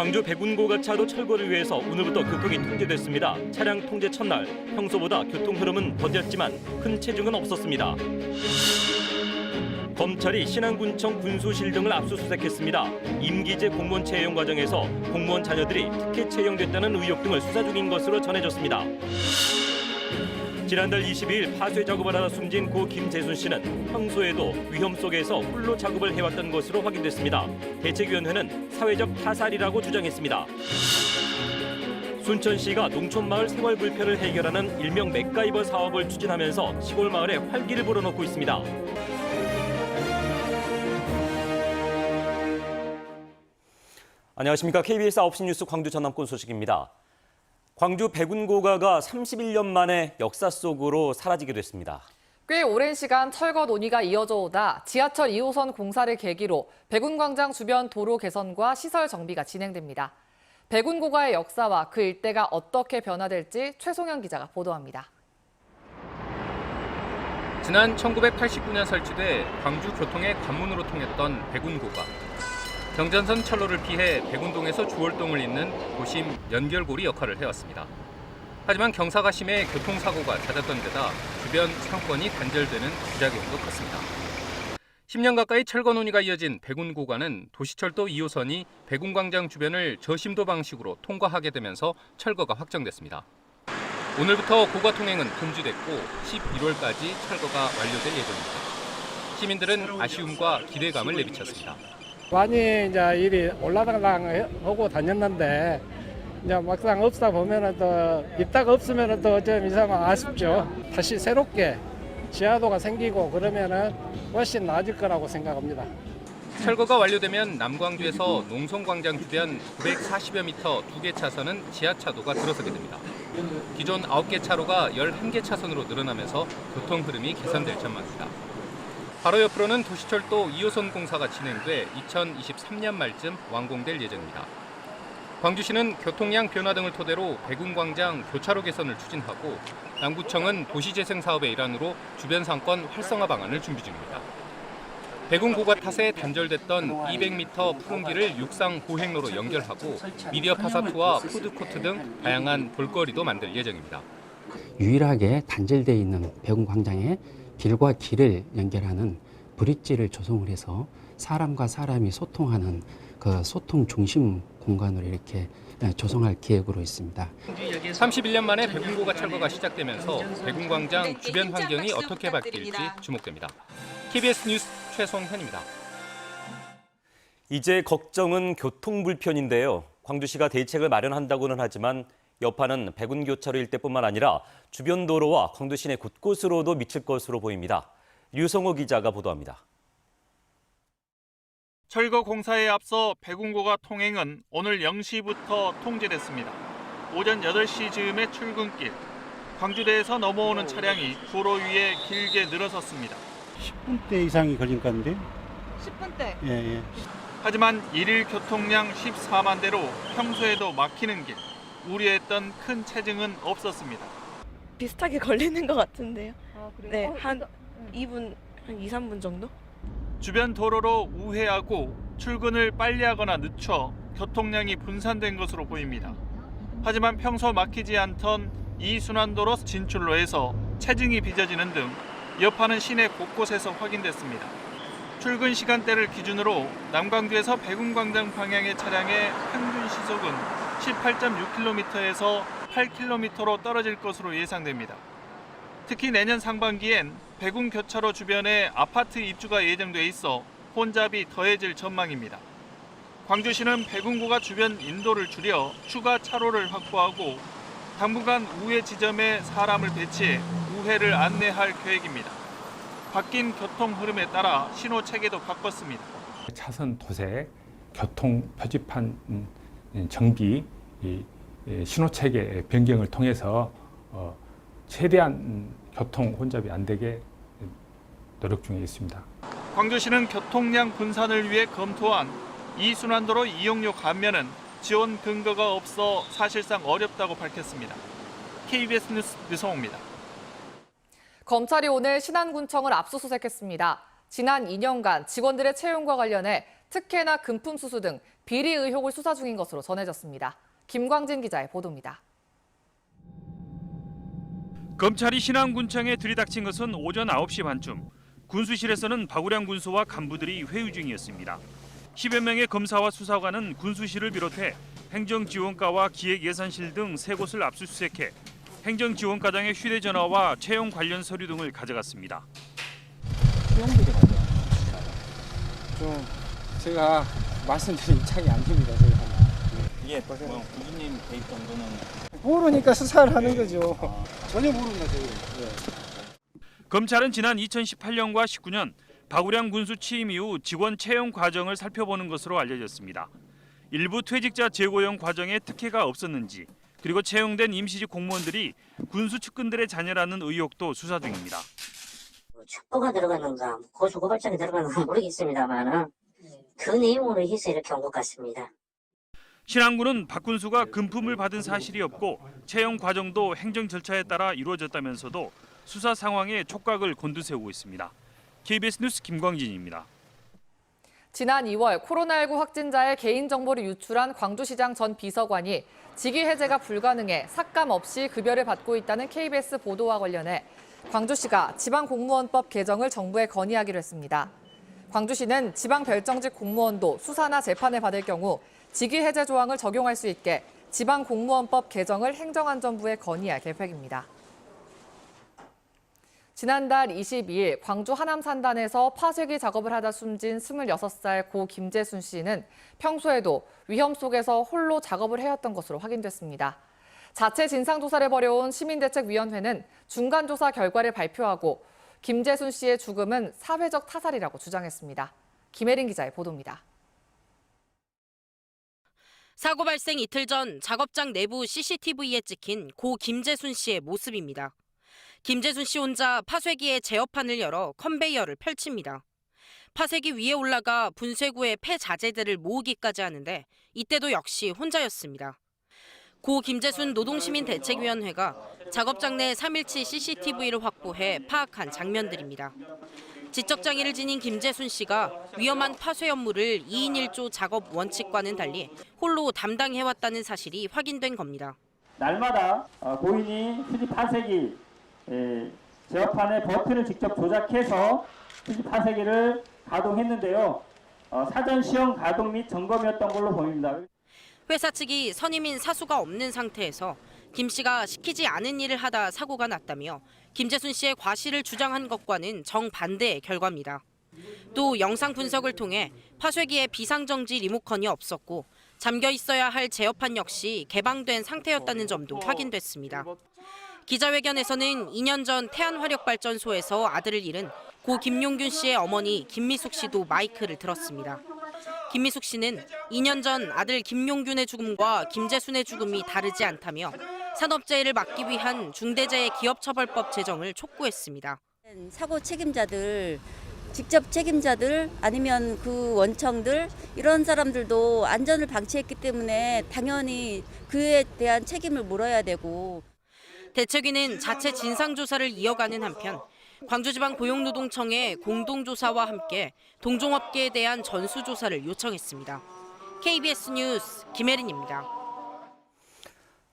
광주 백운고가차로 철거를 위해서 오늘부터 교통이 통제됐습니다. 차량 통제 첫날 평소보다 교통 흐름은 더뎠지만 큰 체증은 없었습니다. 검찰이 신안군청 군수실 등을 압수수색했습니다. 임기제 공무원 채용 과정에서 공무원 자녀들이 특혜 채용됐다는 의혹 등을 수사 중인 것으로 전해졌습니다. 지난달 22일 파쇄 작업을 하다 숨진 고 김재순 씨는 평소에도 위험 속에서 홀로 작업을 해왔던 것으로 확인됐습니다. 대책위원회는 사회적 타살이라고 주장했습니다. 순천시가 농촌마을 생활 불편을 해결하는 일명 맥가이버 사업을 추진하면서 시골 마을에 활기를 불어넣고 있습니다. 안녕하십니까. KBS 9시 뉴스 광주 전남권 소식입니다. 광주 백운고가가 31년 만에 역사 속으로 사라지게 됐습니다. 꽤 오랜 시간 철거 논의가 이어져 오다 지하철 2호선 공사를 계기로 백운광장 주변 도로 개선과 시설 정비가 진행됩니다. 백운고가의 역사와 그 일대가 어떻게 변화될지 최송현 기자가 보도합니다. 지난 1989년 설치돼 광주 교통의 관문으로 통했던 백운고가. 경전선 철로를 피해 백운동에서 주월동을 잇는 도심 연결고리 역할을 해왔습니다. 하지만 경사가 심해 교통사고가 잦았던 데다 주변 상권이 단절되는 부작용도 컸습니다. 10년 가까이 철거 논의가 이어진 백운고가는 도시철도 2호선이 백운광장 주변을 저심도 방식으로 통과하게 되면서 철거가 확정됐습니다. 오늘부터 고가 통행은 금지됐고 11월까지 철거가 완료될 예정입니다. 시민들은 아쉬움과 기대감을 내비쳤습니다. 많이 이제 일이 올라가고 다녔는데 이제 막상 없다 보면은 또 있다가 없으면은 또 좀 이상 아쉽죠. 다시 새롭게 지하도가 생기고 그러면은 훨씬 나아질 거라고 생각합니다. 철거가 완료되면 남광주에서 농성광장 주변 940여 미터 2개 차선은 지하차도가 들어서게 됩니다. 기존 9개 차로가 11개 차선으로 늘어나면서 교통 흐름이 개선될 전망입니다. 바로 옆으로는 도시철도 2호선 공사가 진행돼 2023년 말쯤 완공될 예정입니다. 광주시는 교통량 변화 등을 토대로 백운광장 교차로 개선을 추진하고 남구청은 도시재생 사업의 일환으로 주변 상권 활성화 방안을 준비 중입니다. 백운고가 탓에 단절됐던 200m 푸른 길을 육상 보행로로 연결하고 미디어 파사투와 푸드코트 등 다양한 볼거리도 만들 예정입니다. 유일하게 단절되어 있는 백운광장에 길과 길을 연결하는 브릿지를 조성을 해서 사람과 사람이 소통하는 그 소통 중심 공간으로 이렇게 조성할 계획으로 있습니다. 31년 만에 백운고가 철거가 시작되면서 백운광장 주변 환경이 어떻게 바뀔지 주목됩니다. KBS 뉴스 최송현입니다. 이제 걱정은 교통 불편인데요. 광주시가 대책을 마련한다고는 하지만 여파는 백운교차로 일대뿐만 아니라 주변 도로와 광주 시내 곳곳으로도 미칠 것으로 보입니다. 류성호 기자가 보도합니다. 철거 공사에 앞서 백운고가 통행은 오늘 0시부터 통제됐습니다. 오전 8시 즈음의 출근길, 광주대에서 넘어오는 차량이 도로 위에 길게 늘어섰습니다. 10분대 이상이 걸린 건데. 10분대? 예. 하지만 일일 교통량 14만 대로 평소에도 막히는 길, 우려했던 큰 체증은 없었습니다. 비슷하게 걸리는 것 같은데요. 아, 그래요? 네, 한 2분, 한 2, 3분 정도? 주변 도로로 우회하고 출근을 빨리 하거나 늦춰 교통량이 분산된 것으로 보입니다. 하지만 평소 막히지 않던 이 순환도로 진출로에서 체증이 빚어지는 등 여파는 시내 곳곳에서 확인됐습니다. 출근 시간대를 기준으로 남광주에서 백운광장 방향의 차량의 평균 시속은 18.6km에서 8km로 떨어질 것으로 예상됩니다. 특히 내년 상반기엔 백운 교차로 주변에 아파트 입주가 예정돼 있어 혼잡이 더해질 전망입니다. 광주시는 백운고가 주변 인도를 줄여 추가 차로를 확보하고 당분간 우회 지점에 사람을 배치해 우회를 안내할 계획입니다. 바뀐 교통 흐름에 따라 신호 체계도 바꿨습니다. 차선 도색, 교통 표지판 정비, 신호 체계 변경을 통해서 최대한 교통 혼잡이 안 되게 노력 중에 있습니다. 광주시는 교통량 분산을 위해 검토한 이순환도로 이용료 감면은 지원 근거가 없어 사실상 어렵다고 밝혔습니다. KBS 뉴스 류성호입니다. 검찰이 오늘 신안군청을 압수수색했습니다. 지난 2년간 직원들의 채용과 관련해 특혜나 금품 수수 등 비리 의혹을 수사 중인 것으로 전해졌습니다. 김광진 기자의 보도입니다. 검찰이 신안군청에 들이닥친 것은 오전 9시 반쯤. 군수실에서는 박우량 군수와 간부들이 회의 중이었습니다. 10여 명의 검사와 수사관은 군수실을 비롯해 행정지원과와 기획예산실 등 3곳을 압수수색해 행정지원과장의 휴대전화와 채용 관련 서류 등을 가져갔습니다. 수용들이 가져왔습니다. 좀 제가 말씀드린 입장이 안 됩니다. 이게 뭐 군수님 개입 정도는 모르니까 수사를 하는 거죠. 전혀 모릅니다. 검찰은 지난 2018년과 19년 박우량 군수 취임 이후 직원 채용 과정을 살펴보는 것으로 알려졌습니다. 일부 퇴직자 재고용 과정에 특혜가 없었는지, 그리고 채용된 임시직 공무원들이 군수 측근들의 자녀라는 의혹도 수사 중입니다. 첩보가 들어갔는가, 고소고발장이 들어갔는가 모르겠습니다만 그 내용으로 해서 이렇게 온 것 같습니다. 신안군은 박 군수가 금품을 받은 사실이 없고 채용 과정도 행정 절차에 따라 이루어졌다면서도 수사 상황에 촉각을 곤두세우고 있습니다. KBS 뉴스 김광진입니다. 지난 2월 코로나19 확진자의 개인정보를 유출한 광주시장 전 비서관이 직위 해제가 불가능해 삭감 없이 급여를 받고 있다는 KBS 보도와 관련해 광주시가 지방공무원법 개정을 정부에 건의하기로 했습니다. 광주시는 지방별정직 공무원도 수사나 재판을 받을 경우 직위 해제 조항을 적용할 수 있게 지방공무원법 개정을 행정안전부에 건의할 계획입니다. 지난달 22일 광주 하남산단에서 파쇄기 작업을 하다 숨진 26살 고 김재순 씨는 평소에도 위험 속에서 홀로 작업을 해왔던 것으로 확인됐습니다. 자체 진상조사를 벌여온 시민대책위원회는 중간조사 결과를 발표하고 김재순 씨의 죽음은 사회적 타살이라고 주장했습니다. 김혜린 기자의 보도입니다. 사고 발생 이틀 전 작업장 내부 CCTV에 찍힌 고 김재순 씨의 모습입니다. 김재순 씨 혼자 파쇄기에 제어판을 열어 컨베이어를 펼칩니다. 파쇄기 위에 올라가 분쇄구에 폐자재들을 모으기까지 하는데 이때도 역시 혼자였습니다. 고 김재순 노동시민대책위원회가 작업장 내 3일치 CCTV를 확보해 파악한 장면들입니다. 지적장애를 지닌 김재순 씨가 위험한 파쇄 업무를 2인 1조 작업 원칙과는 달리 홀로 담당해왔다는 사실이 확인된 겁니다. 날마다 고인이 휴지 파쇄기 제어판의 버튼을 직접 조작해서 휴지 파쇄기를 가동했는데요. 사전 시험 가동 및 점검이었던 걸로 보입니다. 회사 측이 선임인 사수가 없는 상태에서 김 씨가 시키지 않은 일을 하다 사고가 났다며 김재순 씨의 과실을 주장한 것과는 정반대의 결과입니다. 또 영상 분석을 통해 파쇄기에 비상정지 리모컨이 없었고 잠겨 있어야 할 제어판 역시 개방된 상태였다는 점도 확인됐습니다. 기자회견에서는 2년 전 태안화력발전소에서 아들을 잃은 고 김용균 씨의 어머니 김미숙 씨도 마이크를 들었습니다. 김미숙 씨는 2년 전 아들 김용균의 죽음과 김재순의 죽음이 다르지 않다며 산업재해를 막기 위한 중대재해기업처벌법 제정을 촉구했습니다. 사고 책임자들, 직접 책임자들 아니면 그 원청들 이런 사람들도 안전을 방치했기 때문에 당연히 그에 대한 책임을 물어야 되고. 대책위는 자체 진상조사를 이어가는 한편 광주지방고용노동청에 공동조사와 함께 동종업계에 대한 전수조사를 요청했습니다. KBS 뉴스 김혜린입니다.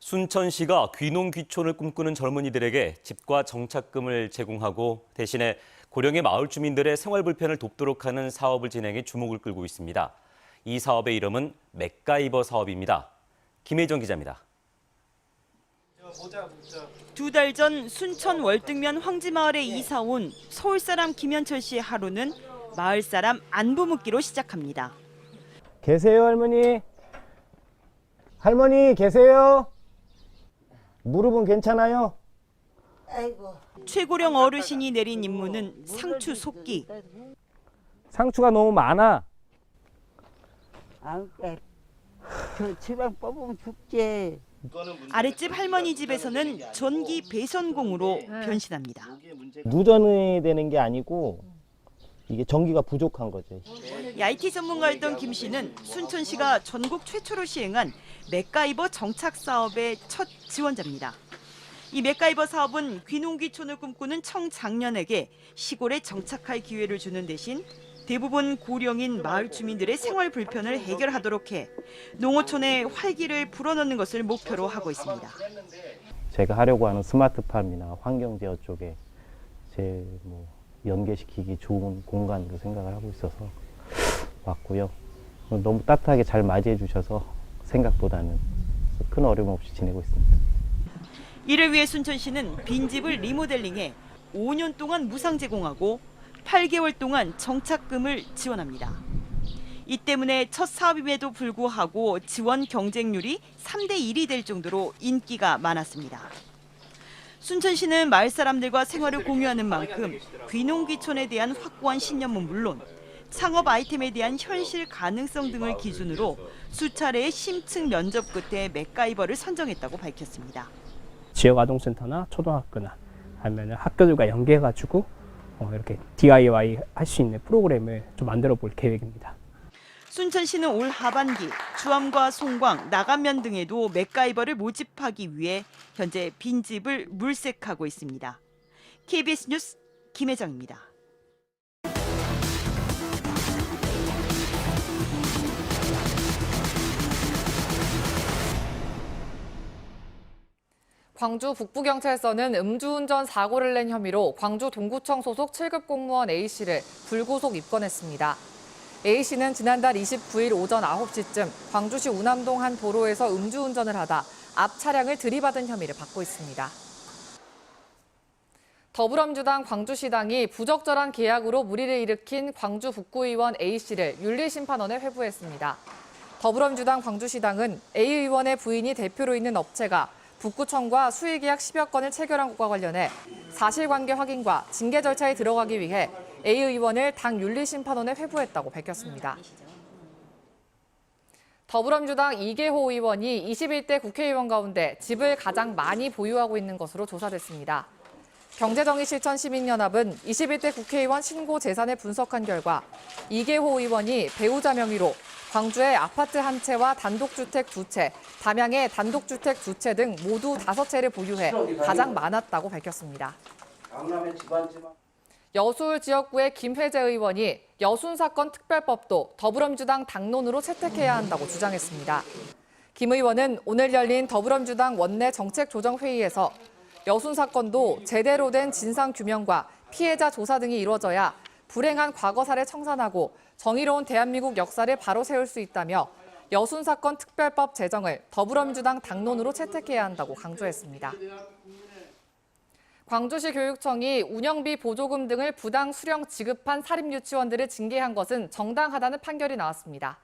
순천시가 귀농귀촌을 꿈꾸는 젊은이들에게 집과 정착금을 제공하고 대신에 고령의 마을 주민들의 생활 불편을 돕도록 하는 사업을 진행해 주목을 끌고 있습니다. 이 사업의 이름은 맥가이버 사업입니다. 김혜정 기자입니다. 2달 전 순천 월등면 황지마을에 이사 온 서울 사람 김현철 씨의 하루는 마을 사람 안부 묻기로 시작합니다. 계세요, 할머니? 할머니 계세요? 무릎은 괜찮아요? 아이고. 최고령 어르신이 내린 임무는 상추 속기. 상추가 너무 많아. 저 지방 뽑으면 죽지. 아랫집 할머니 집에서는 전기 배선공으로 변신합니다. 누전이 되는 게 아니고 이게 전기가 부족한 거죠. IT 전문가였던 김 씨는 순천시가 전국 최초로 시행한 맥가이버 정착 사업의 첫 지원자입니다. 이 맥가이버 사업은 귀농귀촌을 꿈꾸는 청장년에게 시골에 정착할 기회를 주는 대신 대부분 고령인 마을 주민들의 생활 불편을 해결하도록 해 농어촌의 활기를 불어넣는 것을 목표로 하고 있습니다. 제가 하려고 하는 스마트팜이나 환경제어 쪽에 연계시키기 좋은 공간으로 생각을 하고 있어서 왔고요. 너무 따뜻하게 잘 맞이해 주셔서 생각보다는 큰 어려움 없이 지내고 있습니다. 이를 위해 순천시는 빈집을 리모델링해 5년 동안 무상 제공하고 8개월 동안 정착금을 지원합니다. 이 때문에 첫 사업임에도 불구하고 지원 경쟁률이 3대 1이 될 정도로 인기가 많았습니다. 순천시는 마을 사람들과 생활을 공유하는 만큼 귀농귀촌에 대한 확고한 신념은 물론 창업 아이템에 대한 현실 가능성 등을 기준으로 수차례의 심층 면접 끝에 맥가이버를 선정했다고 밝혔습니다. 지역아동센터나 초등학교나 아니면 학교들과 연계해가지고 이렇게 DIY 할 수 있는 프로그램을 좀 만들어 볼 계획입니다. 순천시는 올 하반기 주암과 송광, 나간면 등에도 맥가이버를 모집하기 위해 현재 빈집을 물색하고 있습니다. KBS 뉴스 김혜정입니다. 광주 북부경찰서는 음주운전 사고를 낸 혐의로 광주 동구청 소속 7급 공무원 A씨를 불구속 입건했습니다. A씨는 지난달 29일 오전 9시쯤 광주시 우남동 한 도로에서 음주운전을 하다 앞 차량을 들이받은 혐의를 받고 있습니다. 더불어민주당 광주시당이 부적절한 계약으로 물의를 일으킨 광주 북구의원 A씨를 윤리심판원에 회부했습니다. 더불어민주당 광주시당은 A 의원의 부인이 대표로 있는 업체가 북구청과 수의계약 10여 건을 체결한 것과 관련해 사실관계 확인과 징계 절차에 들어가기 위해 A 의원을 당 윤리심판원에 회부했다고 밝혔습니다. 더불어민주당 이계호 의원이 21대 국회의원 가운데 집을 가장 많이 보유하고 있는 것으로 조사됐습니다. 경제정의실천시민연합은 21대 국회의원 신고 재산을 분석한 결과 이계호 의원이 배우자 명의로 광주의 아파트 한 채와 단독주택 2채, 담양의 단독주택 2채 등 모두 5채를 보유해 가장 많았다고 밝혔습니다. 여수울 지역구의 김회재 의원이 여순 사건 특별법도 더불어민주당 당론으로 채택해야 한다고 주장했습니다. 김 의원은 오늘 열린 더불어민주당 원내 정책조정회의에서 여순 사건도 제대로 된 진상규명과 피해자 조사 등이 이루어져야 불행한 과거사를 청산하고 정의로운 대한민국 역사를 바로 세울 수 있다며 여순 사건 특별법 제정을 더불어민주당 당론으로 채택해야 한다고 강조했습니다. 광주시 교육청이 운영비 보조금 등을 부당 수령 지급한 사립유치원들을 징계한 것은 정당하다는 판결이 나왔습니다.